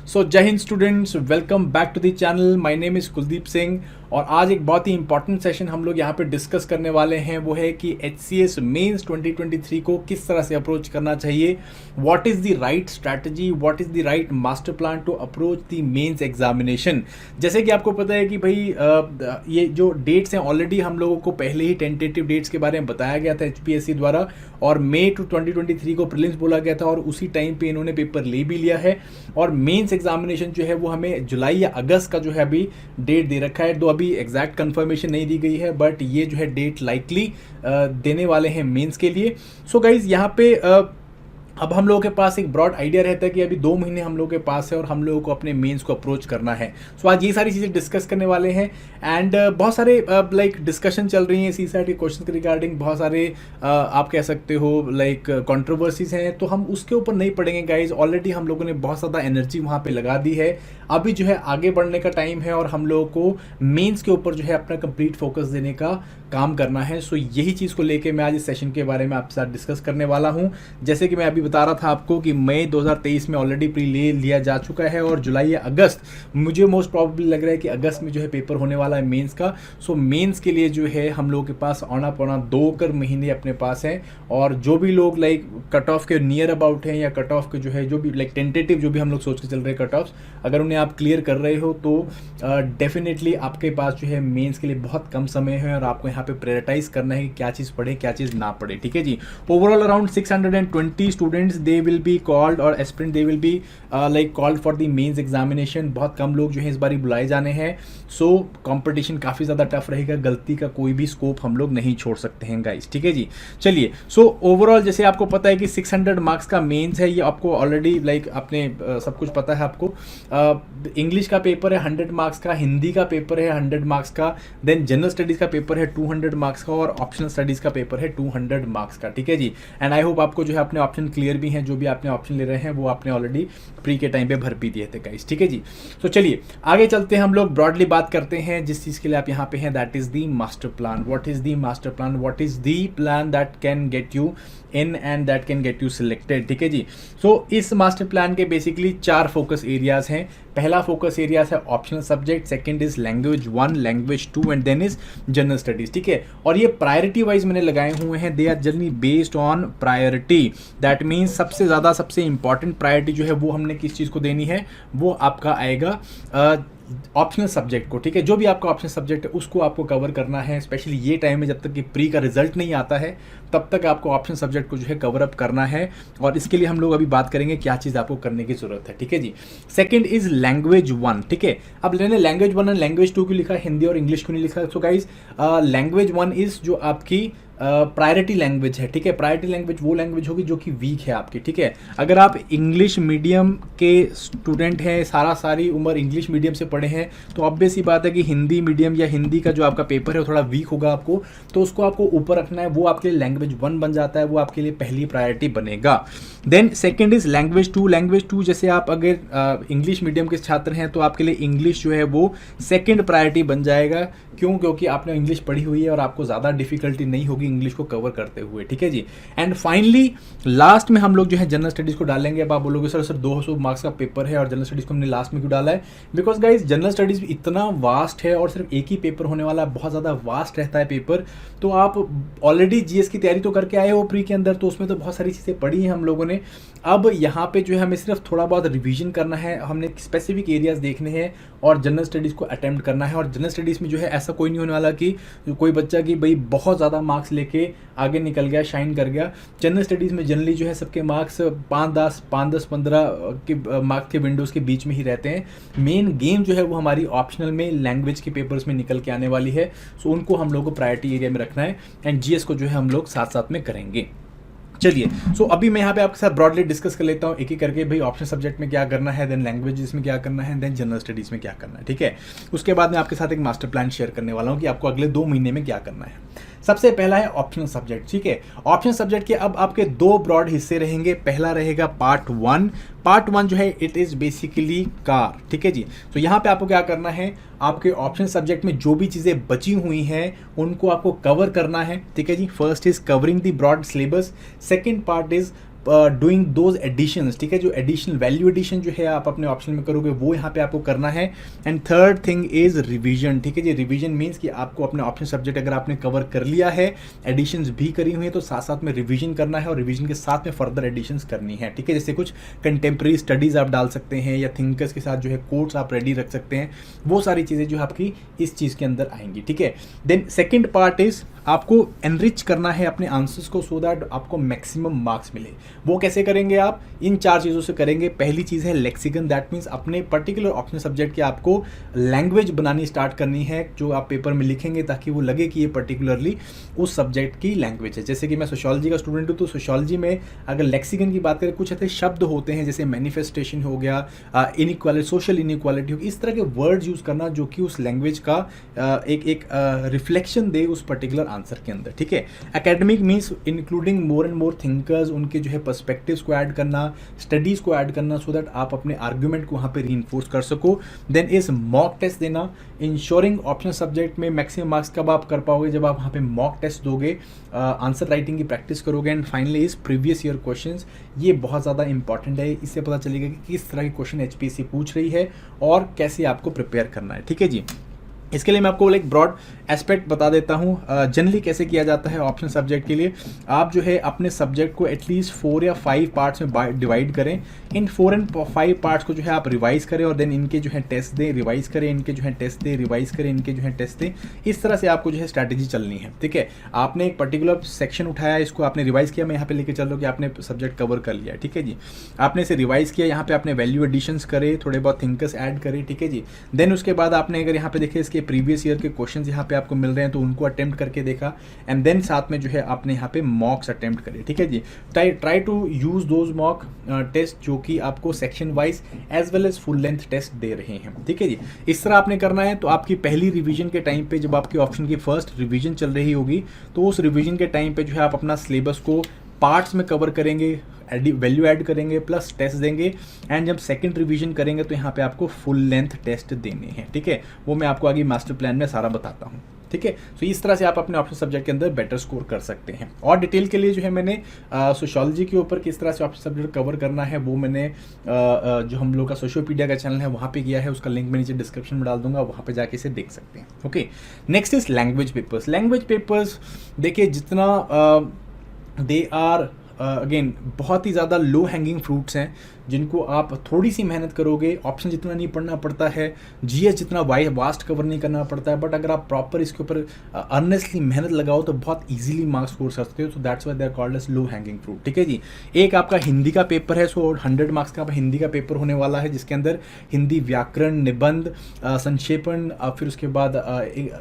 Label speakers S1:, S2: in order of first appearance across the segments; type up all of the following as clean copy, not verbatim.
S1: So Jai Hind students, welcome back to the channel. My name is Kuldeep Singh और आज एक बहुत ही इंपॉर्टेंट सेशन हम लोग यहाँ पे डिस्कस करने वाले हैं। वो है कि HCS मेंस 2023 को किस तरह से अप्रोच करना चाहिए। What is the right strategy, what is the right master plan to approach the mains examination. जैसे कि आपको पता है कि भाई ये जो डेट्स हैं ऑलरेडी हम लोगों को पहले ही टेंटेटिव डेट्स के बारे में बताया गया था HPSC द्वारा, और मई 2023 को प्रीलिम्स बोला गया था और उसी टाइम पे इन्होंने पेपर ले भी लिया है। और मेंस एग्जामिनेशन जो है वो हमें जुलाई या अगस्त का जो है अभी डेट दे रखा है। तो अभी एग्जैक्ट कंफर्मेशन नहीं दी गई है, बट ये जो है डेट लाइकली देने वाले हैं मेंस के लिए। सो गाइज यहाँ पे अब हम लोगों के पास एक ब्रॉड आइडिया रहता है कि अभी 2 महीने हम लोगों के पास है और हम लोगों को अपने मेंस को अप्रोच करना है। सो आज ये सारी चीज़ें डिस्कस करने वाले हैं एंड बहुत सारे लाइक डिस्कशन चल रही हैं CSAT के क्वेश्चन के रिगार्डिंग। बहुत सारे आप कह सकते हो लाइक कंट्रोवर्सीज हैं, तो हम उसके ऊपर नहीं पढ़ेंगे गाइज। ऑलरेडी हम लोगों ने बहुत ज़्यादा एनर्जी वहाँ पर लगा दी है। अभी जो है आगे बढ़ने का टाइम है और हम लोगों को मेंस के ऊपर जो है अपना कंप्लीट फोकस देने का काम करना है। सो यही चीज़ को लेके मैं आज इस सेशन के बारे में आपके साथ डिस्कस करने वाला हूँ। जैसे कि मैं अभी बता रहा था आपको कि मई 2023 में ऑलरेडी प्री ले लिया जा चुका है और जुलाई या अगस्त, मुझे मोस्ट प्रॉब्ली लग रहा है कि अगस्त में जो है पेपर होने वाला है मेंस का। सो मेंस के लिए जो है हम लोगों के पास आना पौना 2 महीने अपने पास हैं। और जो भी लोग लाइक कट ऑफ के नियर अबाउट हैं या कट ऑफ के जो है जो भी लाइक टेंटेटिव जो भी हम लोग सोच के चल रहे हैं कट ऑफ्स, अगर उन्हें आप क्लियर कर रहे हो तो डेफिनेटली आपके पास जो है मेंस के लिए बहुत कम समय है और आपको यहाँ पे प्रायोरिटाइज करना है कि क्या चीज़ पढ़े क्या चीज़ ना पढ़े। ठीक है जी। Overall around 620 students they will be called or aspirant they will be like called for the mains examination. बहुत कम लोग जो है इस बार बुलाए जाने हैं। सो कंपटीशन काफ़ी ज़्यादा टफ रहेगा, गलती का कोई भी स्कोप हम लोग नहीं छोड़ सकते हैं गाइस। ठीक है जी। चलिए, सो ओवरऑल जैसे आपको पता है कि 600 मार्क्स का मेंस है, ये आपको ऑलरेडी लाइक अपने सब कुछ पता है आपको। इंग्लिश का पेपर है 100 मार्क्स का, हिंदी का पेपर है 100 मार्क्स का, देन जनरल स्टडीज़ का पेपर है 200 मार्क्स का और ऑप्शनल स्टडीज़ का पेपर है 200 मार्क्स का। ठीक है जी। एंड आई होप आपको जो है अपने ऑप्शन क्लियर भी हैं। जो भी आपने ऑप्शन ले रहे हैं वो आपने ऑलरेडी प्री के टाइम पे भर भी दिए थे गाइस। ठीक है जी। तो चलिए आगे चलते हैं, हम लोग ब्रॉडली बात करते हैं जिस चीज़ के लिए आप यहाँ पे हैं, that is the master plan. What is the master plan, what is the plan that can get you in and that can get you selected. ठीक है जी। सो इस मास्टर प्लान के बेसिकली 4 फोकस एरियाज हैं। पहला focus areas है optional subject, second is language 1, language 2 and then is general studies. ठीक है। और ये प्रायोरिटी वाइज मैंने लगाए हुए हैं, they are generally based on priority. That means सबसे ज़्यादा सबसे इंपॉर्टेंट प्रायोरिटी जो है वो हमने किस चीज़ को देनी है, वो आपका आएगा ऑप्शनल सब्जेक्ट को। ठीक है। जो भी आपका ऑप्शनल सब्जेक्ट है उसको आपको कवर करना है, स्पेशली ये टाइम में जब तक कि प्री का रिजल्ट नहीं आता है तब तक आपको ऑप्शनल सब्जेक्ट को जो है कवर अप करना है। और इसके लिए हम लोग अभी बात करेंगे क्या चीज़ आपको करने की जरूरत है। ठीक है जी। Second is language 1। ठीक है। अब मैंने लैंग्वेज 1 और लैंग्वेज 2 क्यों लिखा, हिंदी और इंग्लिश क्यों नहीं लिखा। सो गाइज लैंग्वेज 1 इज जो आपकी प्रायोरिटी लैंग्वेज है। ठीक है। प्रायोरिटी लैंग्वेज वो लैंग्वेज होगी जो कि वीक है आपकी। ठीक है। अगर आप इंग्लिश मीडियम के स्टूडेंट हैं, सारी उम्र इंग्लिश मीडियम से पढ़े हैं, तो ऑब्वियस ही बात है कि हिंदी मीडियम या हिंदी का जो आपका पेपर है वो थोड़ा वीक होगा आपको, तो उसको आपको ऊपर रखना है। वो आपके लिए लैंग्वेज 1 बन जाता है, वो आपके लिए पहली प्रायोरिटी बनेगा। Then second is language 2। Language 2 जैसे आप अगर इंग्लिश मीडियम के छात्र हैं तो आपके लिए इंग्लिश जो है वो सेकेंड प्रायोरिटी बन जाएगा। क्यों? क्योंकि आपने इंग्लिश पढ़ी हुई है और आपको ज़्यादा डिफिकल्टी नहीं होगी इंग्लिश को कवर करते हुए। ठीक है जी। एंड फाइनली लास्ट में हम लोग जो है जनरल स्टडीज़ को डालेंगे। अब आप बोलोगे सर 200 मार्क्स का पेपर है और जनरल स्टडीज़ को हमने लास्ट में क्यों डाला है। बिकॉज गाइज जनरल स्टडीज़ इतना वास्ट है और सिर्फ एक ही पेपर होने वाला है, बहुत ज़्यादा वास्ट रहता है पेपर। तो आप ऑलरेडी GS की तैयारी तो करके आए हो प्री के अंदर, तो उसमें तो बहुत सारी चीज़ें पढ़ी हैं हम लोगों ने। अब यहाँ पे जो है हमें सिर्फ थोड़ा बहुत रिवीजन करना है, हमने स्पेसिफिक एरियाज देखने हैं और जनरल स्टडीज़ को अटेम्प्ट करना है। और जनरल स्टडीज़ में जो है ऐसा कोई नहीं होने वाला कि कोई बच्चा कि भाई बहुत ज़्यादा मार्क्स लेके आगे निकल गया, शाइन कर गया। जनरल स्टडीज़ में जनरली जो है सबके मार्क्स 5-10-15 के मार्क्स के विंडोज़ के बीच में ही रहते हैं। मेन गेम जो है वो हमारी ऑप्शनल में लैंग्वेज के पेपर्स में निकल के आने वाली है। सो उनको हम लोग को प्रायोरिटी एरिया में रखना है एंड GS को जो है हम लोग साथ साथ में करेंगे। चलिए, सो अभी मैं यहाँ पे आपके साथ ब्रॉडली डिस्कस कर लेता हूँ एक एक करके, भाई ऑप्शन सब्जेक्ट में क्या करना है, देन लैंग्वेजेस में क्या करना है, देन जनरल स्टडीज़ में क्या करना है। ठीक है। उसके बाद मैं आपके साथ एक मास्टर प्लान शेयर करने वाला हूँ कि आपको अगले 2 महीने में क्या करना है। सबसे पहला है ऑप्शनल सब्जेक्ट। ठीक है। ऑप्शनल सब्जेक्ट के अब आपके 2 ब्रॉड हिस्से रहेंगे। पहला रहेगा पार्ट 1। पार्ट 1 जो है इट इज़ बेसिकली कार। ठीक है जी। तो यहाँ पे आपको क्या करना है, आपके ऑप्शनल सब्जेक्ट में जो भी चीज़ें बची हुई हैं उनको आपको कवर करना है। ठीक है जी। First is covering the broad syllabus, second part is doing those editions, ठीक है, जो एडिशनल वैल्यू एडिशन जो है आप अपने ऑप्शन में करोगे वो यहाँ पे आपको करना है। And third thing is revision, ठीक है जी। रिवीजन मीन्स कि आपको अपने ऑप्शन सब्जेक्ट अगर आपने कवर कर लिया है, एडिशंस भी करी हुई है, तो साथ साथ में रिवीजन करना है और रिवीजन के साथ में फर्दर एडिशंस करनी है, ठीक है। जैसे कुछ कंटेम्प्रेरी स्टडीज आप डाल सकते हैं या थिंकर्स के साथ जो है कोट्स आप रेडी रख सकते हैं, वो सारी चीज़ें जो आपकी इस चीज़ के अंदर आएंगी, ठीक है। देन सेकेंड पार्ट इज आपको एनरिच करना है अपने आंसर्स को सो दैट आपको मैक्सिमम मार्क्स मिले। वो कैसे करेंगे आप? इन 4 चीज़ों से करेंगे। पहली चीज़ है लेक्सिकन, दैट मीन्स अपने पर्टिकुलर ऑप्शन सब्जेक्ट की आपको लैंग्वेज बनानी स्टार्ट करनी है जो आप पेपर में लिखेंगे, ताकि वो लगे कि ये पर्टिकुलरली उस सब्जेक्ट की लैंग्वेज है। जैसे कि मैं सोशियोलॉजी का स्टूडेंट हूँ, तो सोशियोलॉजी में अगर लेक्सिकन की बात करें, कुछ ऐसे शब्द होते हैं जैसे मैनिफेस्टेशन हो गया, इनइक्वालिटी, सोशल इनइक्वालिटी होगी, इस तरह के वर्ड्स यूज़ करना जो कि उस लैंग्वेज का एक रिफ्लेक्शन दे उस पर्टिकुलर आंसर के अंदर, ठीक है। Academic means including more and more thinkers, उनके जो है पर्सपेक्टिव्स को ऐड करना, स्टडीज़ को ऐड करना, सो दैट आप अपने आर्ग्यूमेंट को वहाँ पे रीइंफोर्स कर सको। देन इज मॉक टेस्ट देना, इंश्योरिंग ऑप्शन सब्जेक्ट में मैक्सिमम मार्क्स कब आप कर पाओगे? जब आप वहाँ पे मॉक टेस्ट दोगे, आंसर राइटिंग की प्रैक्टिस करोगे। And finally is previous year questions, ये बहुत ज़्यादा इंपॉर्टेंट है, इससे पता चलेगा कि किस तरह के क्वेश्चन एचपीएससी पूछ रही है और कैसे आपको प्रिपेयर करना है, ठीक है जी। इसके लिए मैं आपको एक ब्रॉड एस्पेक्ट बता देता हूँ जनरली कैसे किया जाता है ऑप्शन सब्जेक्ट के लिए। आप जो है अपने सब्जेक्ट को एटलीस्ट 4 या 5 पार्ट्स में डिवाइड करें। इन 4 and 5 पार्ट्स को जो है आप रिवाइज करें और देन इनके जो है टेस्ट दें, रिवाइज करें, इनके जो है टेस्ट दें, रिवाइज करें, इनके जो है टेस्ट दें। इस तरह से आपको जो है स्ट्रैटेजी चलनी है, ठीक है। आपने एक पर्टिकुलर सेक्शन उठाया, इसको आपने रिवाइज किया, मैं यहाँ पे लेके चल रहा हूँ कि आपने सब्जेक्ट कवर कर लिया, ठीक है जी। आपने इसे रिवाइज किया, यहाँ पे आपने वैल्यू एडिशंस करे, थोड़े बहुत थिंकर्स ऐड करे, ठीक है जी। देन उसके बाद आपने अगर यहाँ पे देखे इसके प्रीवियस ईयर के क्वेश्चंस यहाँ पे आपको मिल रहे हैं तो उनको अटेम्प्ट करके देखा। एंड देन साथ में जो है आपने यहाँ पे मॉक्स अटेम्प्ट करे, ठीक है जी। Try to use those mock test जो कि आपको section wise as well as full length test दे रहे हैं, ठीक है जी। इस तरह आपने करना है। तो आपकी पहली रिवीजन के टाइम पे, जब आपकी ऑप्शन की फर्स्ट रिवीजन चल रही होगी, तो उस रिवीजन के टाइम पे जो है आप अपना सिलेबस को पार्ट्स में कवर करेंगे, वैल्यू ऐड करेंगे, प्लस टेस्ट देंगे। एंड जब सेकंड रिवीजन करेंगे तो यहाँ पे आपको फुल लेंथ टेस्ट देने हैं, ठीक है। वो मैं आपको आगे मास्टर प्लान में सारा बताता हूँ, ठीक है। तो इस तरह से आप अपने ऑप्शन सब्जेक्ट के अंदर बेटर स्कोर कर सकते हैं। और डिटेल के लिए जो है मैंने सोशियोलॉजी के ऊपर किस तरह से ऑप्शन सब्जेक्ट कवर करना है वो मैंने जो हम लोग का सोशियोपीडिया का चैनल है वहाँ पे किया है, उसका लिंक मैं नीचे डिस्क्रिप्शन में डाल दूंगा, वहाँ पे जाके इसे देख सकते हैं, okay. Next is language papers. Language papers देखिए जितना दे आर अगेन बहुत ही ज़्यादा लो हैंगिंग फ्रूट्स हैं जिनको आप थोड़ी सी मेहनत करोगे, ऑप्शन जितना नहीं पढ़ना पड़ता है, जीएस जितना वास्ट कवर नहीं करना पड़ता है, बट अगर आप प्रॉपर इसके ऊपर अर्नेस्टली मेहनत लगाओ तो बहुत इजीली मार्क्स स्कोर कर सकते हो। So that's why they are called as low hanging fruit, ठीक है जी। एक आपका हिंदी का पेपर है, सो 100 मार्क्स का हिंदी का पेपर होने वाला है, जिसके अंदर हिंदी व्याकरण, निबंध, संक्षेपण, फिर उसके बाद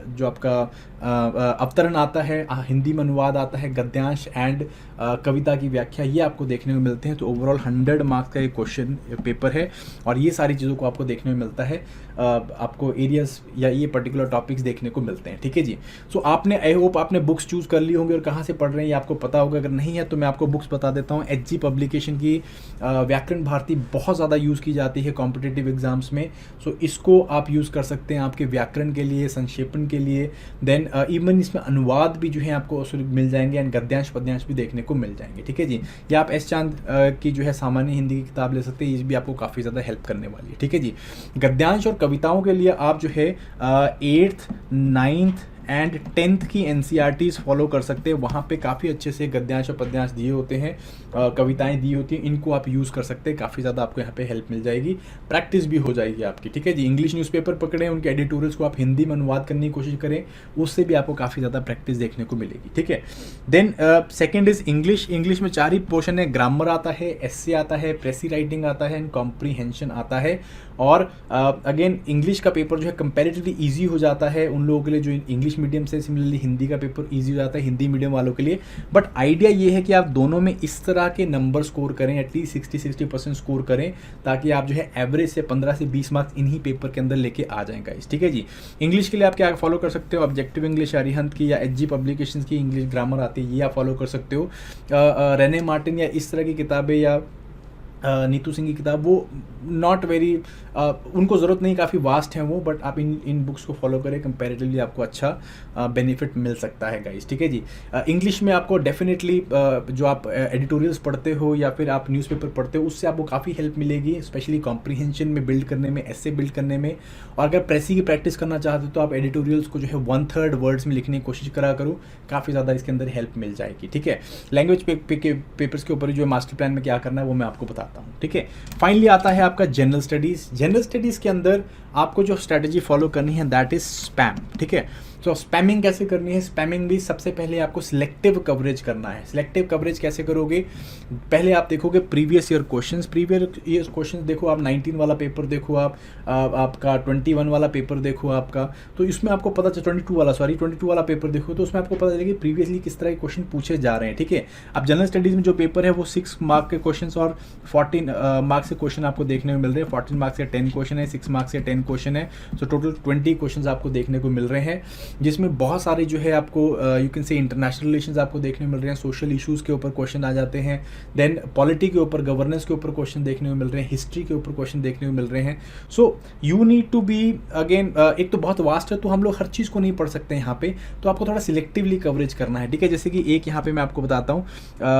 S1: जो आपका अवतरण आता है, हिंदी में अनुवाद आता है, गद्यांश एंड कविता की व्याख्या, ये आपको देखने को मिलते हैं। तो ओवरऑल 100 मार्क्स का एक क्वेश्चन पेपर है और ये सारी चीज़ों को आपको देखने में मिलता है, आपको एरियाज या ये पर्टिकुलर टॉपिक्स देखने को मिलते हैं, ठीक है जी। सो आपने आई होप आपने बुक्स चूज़ कर ली होंगी और कहाँ से पढ़ रहे हैं ये आपको पता होगा। अगर नहीं है तो मैं आपको बुक्स बता देता हूँ। एचजी पब्लिकेशन की व्याकरण भारती बहुत ज़्यादा यूज़ की जाती है कॉम्पिटिटिव एग्जाम्स में, सो इसको आप यूज़ कर सकते हैं आपके व्याकरण के लिए, संक्षेपण के लिए। देन इवन इसमें अनुवाद भी जो है आपको मिल जाएंगे एंड गद्यांश पद्यांश भी देखने को मिल जाएंगे, ठीक है जी। या आप एस चांद की जो है सामान्य हिंदी की किताब ले सकते हैं, ये भी आपको काफ़ी ज़्यादा हेल्प करने वाली है, ठीक है जी। गद्यांश और कविताओं के लिए आप जो है 8th, 9th एंड 10th की एनसीईआरटीज़ फॉलो कर सकते हैं। वहाँ पे काफ़ी अच्छे से गद्यांश और पद्यांश दिए होते हैं, कविताएं दी होती हैं, इनको आप यूज़ कर सकते हैं। काफ़ी ज़्यादा आपको यहाँ पे हेल्प मिल जाएगी, प्रैक्टिस भी हो जाएगी आपकी, ठीक है जी। इंग्लिश न्यूज़पेपर पकड़ें, उनके एडिटोरियल्स को आप हिंदी में अनुवाद करने की कोशिश करें, उससे भी आपको काफ़ी ज़्यादा प्रैक्टिस देखने को मिलेगी, ठीक है। Then second is English. English में 4 ही पोर्शन है, ग्रामर आता है, एस्से आता है, प्रेसी राइटिंग आता है एंड कॉम्प्रीहेंशन आता है। और अगेन इंग्लिश का पेपर जो है कंपैरेटिवली ईजी हो जाता है उन लोगों के लिए जो इंग्लिश मीडियम से, सिमिलरली हिंदी का पेपर ईजी हो जाता है हिंदी मीडियम वालों के लिए। बट आइडिया ये है कि आप दोनों में इस तरह के नंबर स्कोर करें, एटलीस्ट 60% स्कोर करें, ताकि आप जो है एवरेज से 15 से 20 मार्क्स इन्हीं पेपर के अंदर लेके आ जाएंगे, ठीक है जी। इंग्लिश के लिए आप क्या फॉलो कर सकते हो, ऑब्जेक्टिव इंग्लिश अरिहंत की या एचजी पब्लिकेशंस की इंग्लिश ग्रामर आती है, ये आप फॉलो कर सकते हो। रेने मार्टिन या इस तरह की किताबें या नीतू सिंह की किताब, वो नॉट वेरी, उनको ज़रूरत नहीं, काफ़ी वास्ट हैं वो, बट आप इन बुक्स को फॉलो करें, कंपैरेटिवली आपको अच्छा बेनिफिट मिल सकता है गाइस, ठीक है जी। इंग्लिश में आपको डेफिनेटली जो आप एडिटोरियल्स पढ़ते हो या फिर आप न्यूज़पेपर पढ़ते हो, उससे आपको काफ़ी हेल्प मिलेगी, स्पेशली कॉम्प्रीहेंशन में बिल्ड करने में, ऐसे बिल्ड करने में। और अगर प्रेसी की प्रैक्टिस करना चाहते हो तो आप एडिटोरियल्स को जो है 1/3 वर्ड्स में लिखने की कोशिश करा करो, काफ़ी ज़्यादा इसके अंदर हेल्प मिल जाएगी, ठीक है। लैंग्वेज पेपर्स के ऊपर जो मास्टर प्लान में क्या करना है वो मैं आपको बताता हूँ, ठीक है। फाइनली आता है आपका जनरल स्टडीज़। जनरल स्टडीज़ के अंदर आपको जो स्ट्रेटजी फॉलो करनी है दैट इज स्पैम, ठीक है। तो स्पैमिंग कैसे करनी है? स्पैमिंग भी सबसे पहले आपको सिलेक्टिव कवरेज करना है। सिलेक्टिव कवरेज कैसे करोगे? पहले आप देखोगे previous year questions, previous year questions देखो आप, 19 वाला पेपर देखो आप, आपका 21 वाला पेपर देखो आपका, तो इसमें आपको पता चल 22 वाला पेपर देखो, तो उसमें आपको पता चलेगा कि प्रीवियसली किस तरह के क्वेश्चन पूछे जा रहे हैं, ठीक है। अब जनरल स्टडीज़ में जो पेपर है वो 6 मार्क के क्वेश्चन और 14 मार्क्स के क्वेश्चन आपको देखने को मिल रहे हैं। 14 मार्क्स के 10 क्वेश्चन है, 6 मार्क्स के 10 क्वेश्चन है, तो टोटल 20 क्वेश्चन आपको देखने को मिल रहे हैं, जिसमें बहुत सारे जो है आपको you can say international relations आपको देखने को मिल रहे हैं, सोशल इश्यूज़ के ऊपर क्वेश्चन आ जाते हैं, देन पॉलिटी के ऊपर, गवर्नेंस के ऊपर क्वेश्चन देखने को मिल रहे हैं, हिस्ट्री के ऊपर क्वेश्चन देखने को मिल रहे हैं। So you need to be again, एक तो बहुत वास्ट है तो हम लोग हर चीज़ को नहीं पढ़ सकते यहाँ पे, तो आपको थोड़ा सिलेक्टिवली कवरेज करना है, ठीक है। जैसे कि एक यहाँ पे मैं आपको बताता हूँ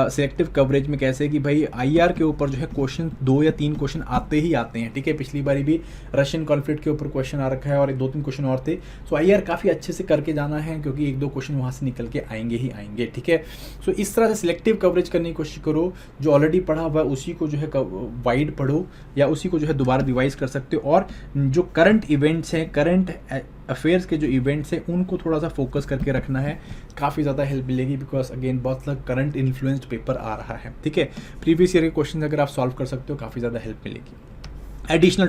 S1: सिलेक्टिव कवरेज में कैसे, कि भाई IR के ऊपर जो है क्वेश्चन 2 या 3 क्वेश्चन आते ही आते हैं, ठीक है। पिछली बारी भी रशियन कॉन्फ्लिक्ट के ऊपर क्वेश्चन आ रखा है और 2-3 क्वेश्चन और थे, सो IR काफ़ी अच्छे से करके जाना है, क्योंकि 1-2 क्वेश्चन वहाँ से निकल के आएंगे ही आएंगे, ठीक है। सो इस तरह से सिलेक्टिव कवरेज करने की कोशिश करो, जो ऑलरेडी पढ़ा हुआ है उसी को जो है वाइड पढ़ो, या उसी को जो है दोबारा रिवाइज कर सकते हो, और जो करंट इवेंट्स हैं, करंट अफेयर्स के जो इवेंट्स हैं उनको थोड़ा सा फोकस करके रखना है, काफ़ी ज़्यादा हेल्प मिलेगी, बिकॉज अगेन बहुत सारा करंट इन्फ्लुएंस्ड पेपर आ रहा है, ठीक है। प्रीवियस ईयर के क्वेश्चन अगर आप सॉल्व कर सकते हो काफ़ी ज़्यादा हेल्प मिलेगी। एडिशनल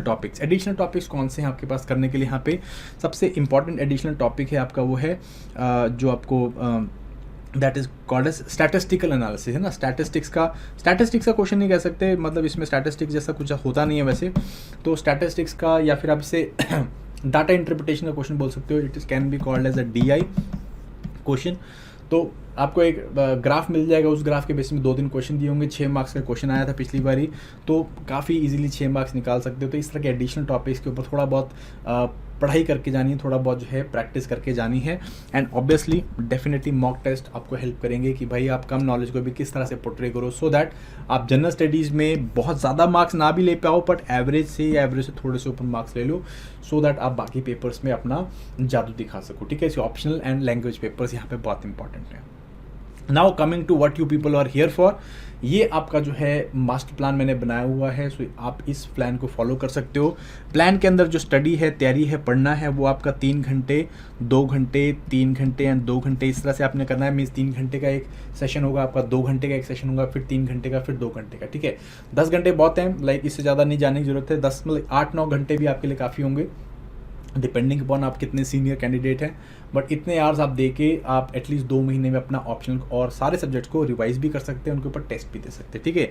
S1: टॉपिक्स कौन से हैं आपके पास करने के लिए? यहाँ पे सबसे इंपॉर्टेंट एडिशनल टॉपिक है आपका वो है जो आपको that is called as statistical analysis, है ना। स्टैटिस्टिक्स का क्वेश्चन नहीं कह सकते, मतलब इसमें स्टैटिस्टिक्स जैसा कुछ होता नहीं है वैसे, तो स्टैटिस्टिक्स का या फिर आप इसे डाटा इंटरप्रिटेशन का क्वेश्चन बोल सकते हो। It is can be called as a DI question. तो आपको एक ग्राफ मिल जाएगा, उस ग्राफ के बेसिस में 2-3 क्वेश्चन दिए होंगे, 6 मार्क्स का क्वेश्चन आया था पिछली बारी, तो काफ़ी इजीली 6 मार्क्स निकाल सकते हो। तो इस तरह के एडिशनल टॉपिक्स के ऊपर थोड़ा बहुत पढ़ाई करके जानी है, थोड़ा बहुत जो है प्रैक्टिस करके जानी है, and obviously definitely mock test आपको हेल्प करेंगे कि भाई आप कम नॉलेज को भी किस तरह से पोर्ट्रे करो, सो दैट आप जनरल स्टडीज़ में बहुत ज़्यादा मार्क्स ना भी ले पाओ, बट एवरेज से थोड़े से ऊपर मार्क्स ले लो, सो दैट आप बाकी पेपर्स में अपना जादू दिखा सको, ठीक है। ऑप्शनल एंड लैंग्वेज पेपर्स यहाँ पे बहुत इंपॉर्टेंट है। Now coming to what you people are here for, ये आपका जो है मास्टर प्लान मैंने बनाया हुआ है, सो आप इस प्लान को फॉलो कर सकते हो। प्लान के अंदर जो स्टडी है, तैयारी है, पढ़ना है, वो आपका 3 घंटे, 2 घंटे, 3 घंटे एंड 2 घंटे, इस तरह से आपने करना है। मीन्स 3 घंटे का एक सेशन होगा आपका, 2 घंटे का एक सेशन होगा, फिर 3 घंटे का, फिर 2 घंटे का, ठीक है। 10 घंटे बहुत हैं, लाइक इससे ज़्यादा नहीं जाने की जरूरत है। 10 मतलब 8-9 घंटे भी आपके लिए काफ़ी होंगे, डिपेंडिंग अपॉन आप कितने सीनियर कैंडिडेट हैं, बट इतने आवर्स आप दे के आप एटलीस्ट 2 महीने में अपना ऑप्शनल और सारे सब्जेक्ट्स को रिवाइज भी कर सकते हैं, उनके ऊपर टेस्ट भी दे सकते हैं, ठीक है।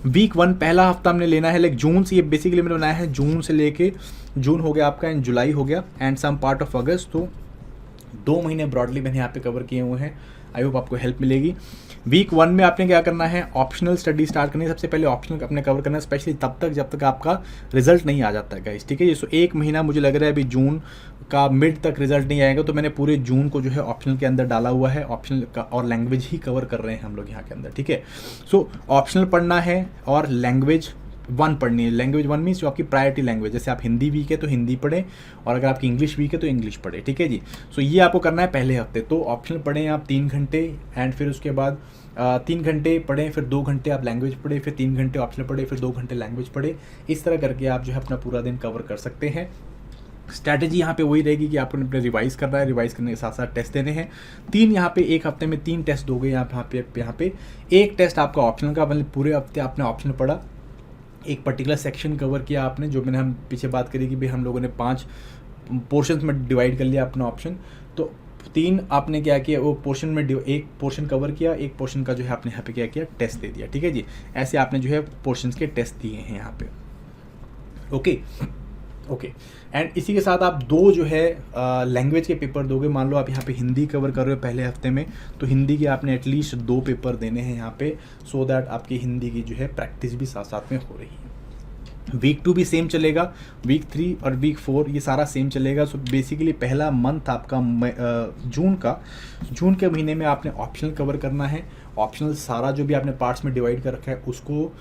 S1: वीक 1 पहला हफ्ता हमने लेना है, लाइक जून से, ये बेसिकली मैंने बनाया है जून से लेके, जून हो गया आपका एंड जुलाई हो गया end some part of August, तो 2 महीने ब्रॉडली मैंने यहाँ पे कवर किए हुए हैं। आई होप आपको हेल्प मिलेगी। वीक 1 में आपने क्या करना है, ऑप्शनल स्टडी स्टार्ट करनी है। सबसे पहले ऑप्शनल अपने कवर करना है, स्पेशली तब तक जब तक आपका रिजल्ट नहीं आ जाता है गाइस, ठीक है। सो 1 महीना मुझे लग रहा है अभी जून का मिड तक रिजल्ट नहीं आएगा, तो मैंने पूरे जून को जो है ऑप्शनल के अंदर डाला हुआ है। ऑप्शनल का और लैंग्वेज ही कवर कर रहे हैं हम लोग यहाँ के अंदर, ठीक है। सो ऑप्शनल पढ़ना है और लैंग्वेज 1 पढ़नी है। लैंग्वेज 1 मीन्स जो आपकी प्रायोरिटी लैंग्वेज, जैसे आप हिंदी वीक है तो हिंदी पढ़ें, और अगर आपकी इंग्लिश वीक है तो इंग्लिश पढ़े, ठीक है जी। सो ये आपको करना है पहले हफ्ते। तो ऑप्शनल पढ़ें आप 3 घंटे एंड फिर उसके बाद 3 घंटे पढ़ें, फिर 2 घंटे आप लैंग्वेज पढ़े, फिर 3 घंटे ऑप्शनल पढ़े, फिर 2 घंटे लैंग्वेज पढ़े। इस तरह करके आप जो है अपना पूरा दिन कवर कर सकते हैं। स्ट्रैटेजी यहाँ पे वही रहेगी कि आपको अपने रिवाइज करना है, रिवाइज करने के साथ साथ टेस्ट देने हैं। 3 यहाँ पे एक हफ्ते में 3 टेस्ट दोगे यहाँ पे 1 टेस्ट आपका ऑप्शनल का, मतलब पूरे हफ्ते आपने ऑप्शनल पढ़ा, एक पर्टिकुलर सेक्शन कवर किया आपने, जो मैंने हम पीछे बात करी कि भाई हम लोगों ने 5 पोर्शंस में डिवाइड कर लिया अपना ऑप्शन, तो 3 आपने क्या किया, वो पोर्शन में एक पोर्शन कवर किया, एक पोर्शन का जो है आपने यहाँ पे क्या किया, टेस्ट दे दिया, ठीक है जी। ऐसे आपने जो है पोर्शंस के टेस्ट दिए हैं यहाँ पे, ओके। ओके एंड इसी के साथ आप दो जो है लैंग्वेज के पेपर दोगे। मान लो आप यहाँ पे हिंदी कवर कर रहे हो पहले हफ्ते में, तो हिंदी के आपने एटलीस्ट 2 पेपर देने हैं यहाँ पे, सो दैट आपकी हिंदी की जो है प्रैक्टिस भी साथ साथ में हो रही है। वीक 2 भी सेम चलेगा, वीक 3 और वीक 4 ये सारा सेम चलेगा। सो बेसिकली पहला मंथ आपका जून के महीने में आपने ऑप्शनल कवर करना है। ऑप्शनल सारा जो भी आपने पार्ट्स में डिवाइड कर रखा है उसको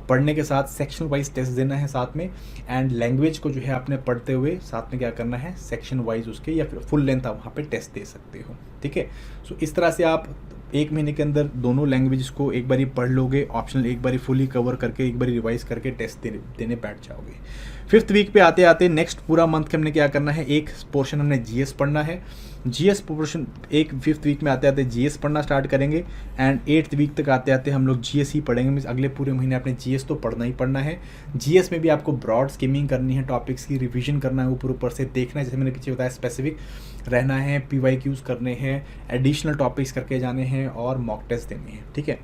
S1: पढ़ने के साथ सेक्शन वाइज टेस्ट देना है साथ में। एंड लैंग्वेज को जो है आपने पढ़ते हुए साथ में क्या करना है, सेक्शन वाइज उसके या फिर फुल लेंथ आप वहाँ पे टेस्ट दे सकते हो। ठीक है, सो इस तरह से आप 1 महीने के अंदर दोनों लैंग्वेजेस को एक बारी पढ़ लोगे, ऑप्शनल एक बारी फुली कवर करके एक बारी रिवाइज करके टेस्ट देने बैठ जाओगे। 5th वीक पे आते आते नेक्स्ट पूरा मंथ के हमने क्या करना है, एक पोर्शन हमने जीएस पढ़ना है। जीएस पोर्शन 5th वीक में आते आते जीएस पढ़ना स्टार्ट करेंगे एंड 8th वीक तक आते आते हम लोग जीएस ही पढ़ेंगे। मीन्स अगले पूरे महीने आपने जीएस तो पढ़ना ही पढ़ना है। जीएस में भी आपको ब्रॉड स्किमिंग करनी है, टॉपिक्स की रिवीजन करना है, ऊपर से देखना है, जैसे मैंने पीछे बताया स्पेसिफिक रहना है, PYQs करने हैं, एडिशनल टॉपिक्स करके जाने हैं और मॉक टेस्ट देने हैं। ठीक है,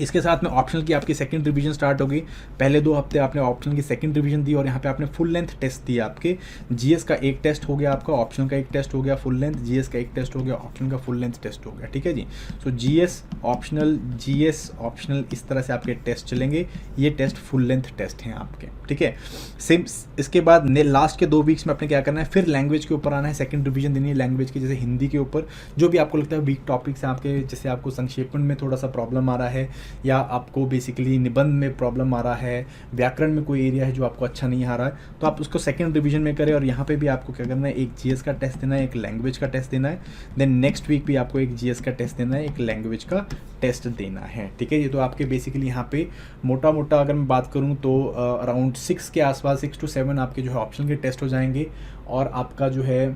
S1: इसके साथ में ऑप्शनल की आपकी सेकंड रिवीजन स्टार्ट होगी। पहले 2 हफ्ते आपने ऑप्शनल की सेकंड रिवीजन दी और यहाँ पे आपने फुल लेंथ टेस्ट दिया। आपके जीएस का एक टेस्ट हो गया, आपका ऑप्शनल का एक टेस्ट हो गया फुल लेंथ, जीएस का एक टेस्ट हो गया, ऑप्शनल का फुल लेंथ टेस्ट हो गया। ठीक है जी, सो जीएस ऑप्शनल इस तरह से आपके टेस्ट चलेंगे। ये टेस्ट फुल लेंथ टेस्ट हैं आपके। ठीक है, सेम इसके बाद लास्ट के 2 वीक्स में आपने क्या करना है, फिर लैंग्वेज के ऊपर आना है, सेकंड रिवीजन देनी है लैंग्वेज की, जैसे हिंदी के ऊपर जो भी आपको लगता है वीक टॉपिक्स हैं आपके, जैसे आपको संक्षेपण में थोड़ा सा प्रॉब्लम आ रहा है या आपको बेसिकली निबंध में प्रॉब्लम आ रहा है, व्याकरण में कोई एरिया है जो आपको अच्छा नहीं आ रहा है, तो आप उसको सेकंड रिवीजन में करें। और यहाँ पे भी आपको क्या करना है, एक जीएस का टेस्ट देना है, एक लैंग्वेज का टेस्ट देना है। देन नेक्स्ट वीक भी आपको एक जीएस का टेस्ट देना है, एक लैंग्वेज का टेस्ट देना है। ठीक है, ये तो आपके बेसिकली यहाँ पे मोटा मोटा अगर मैं बात करूँ तो अराउंड 6 के आसपास 6 to 7 आपके जो है ऑप्शनल के टेस्ट हो जाएंगे। और आपका जो है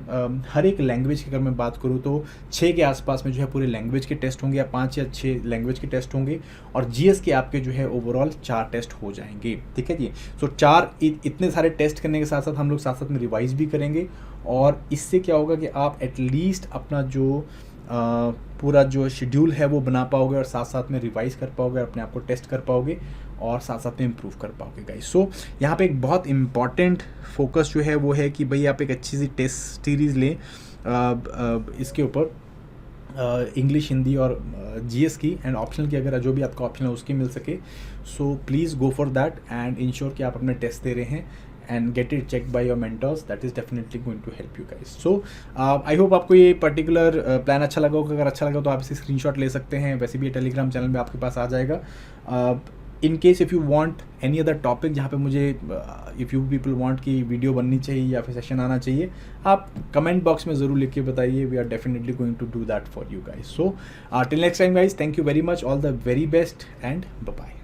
S1: हर एक लैंग्वेज की अगर मैं बात करूँ तो 6 के आसपास में जो है पूरे लैंग्वेज के टेस्ट होंगे, या 5 या 6 लैंग्वेज के टेस्ट होंगे। और जीएस के आपके जो है ओवरऑल 4 टेस्ट हो जाएंगे। ठीक है जी, सो 4 इतने सारे टेस्ट करने के साथ साथ हम लोग साथ साथ में रिवाइज भी करेंगे। और इससे क्या होगा कि आप एटलीस्ट अपना जो पूरा जो शेड्यूल है वो बना पाओगे और साथ साथ में रिवाइज कर पाओगे, अपने आप को टेस्ट कर पाओगे और साथ साथ में इम्प्रूव कर पाओगे गाइस। सो यहाँ पे एक बहुत इम्पॉर्टेंट फोकस जो है वो है कि भाई आप एक अच्छी सी टेस्ट सीरीज़ लें इसके ऊपर इंग्लिश, हिंदी और जीएस की एंड ऑप्शनल की, अगर जो भी आपका ऑप्शन है उसकी मिल सके। So please go for that and ensure कि आप अपने टेस्ट दे रहे हैं and get it checked by your mentors. That is definitely going to help you guys. So I hope आपको ये पर्टिकुलर प्लान अच्छा लगा होगा। अगर अच्छा लगा तो आप इसे स्क्रीनशॉट ले सकते हैं, वैसे भी टेलीग्राम चैनल में आपके पास आ जाएगा। In case if you want any other topic जहाँ पे मुझे इफ़ यू पीपल वांट कि वीडियो बननी चाहिए या फिर सेशन आना चाहिए, आप कमेंट बॉक्स में ज़रूर लिख के बताइए। We are definitely going to do that for you guys. So till next time guys, thank you very much, all the very best and bye bye.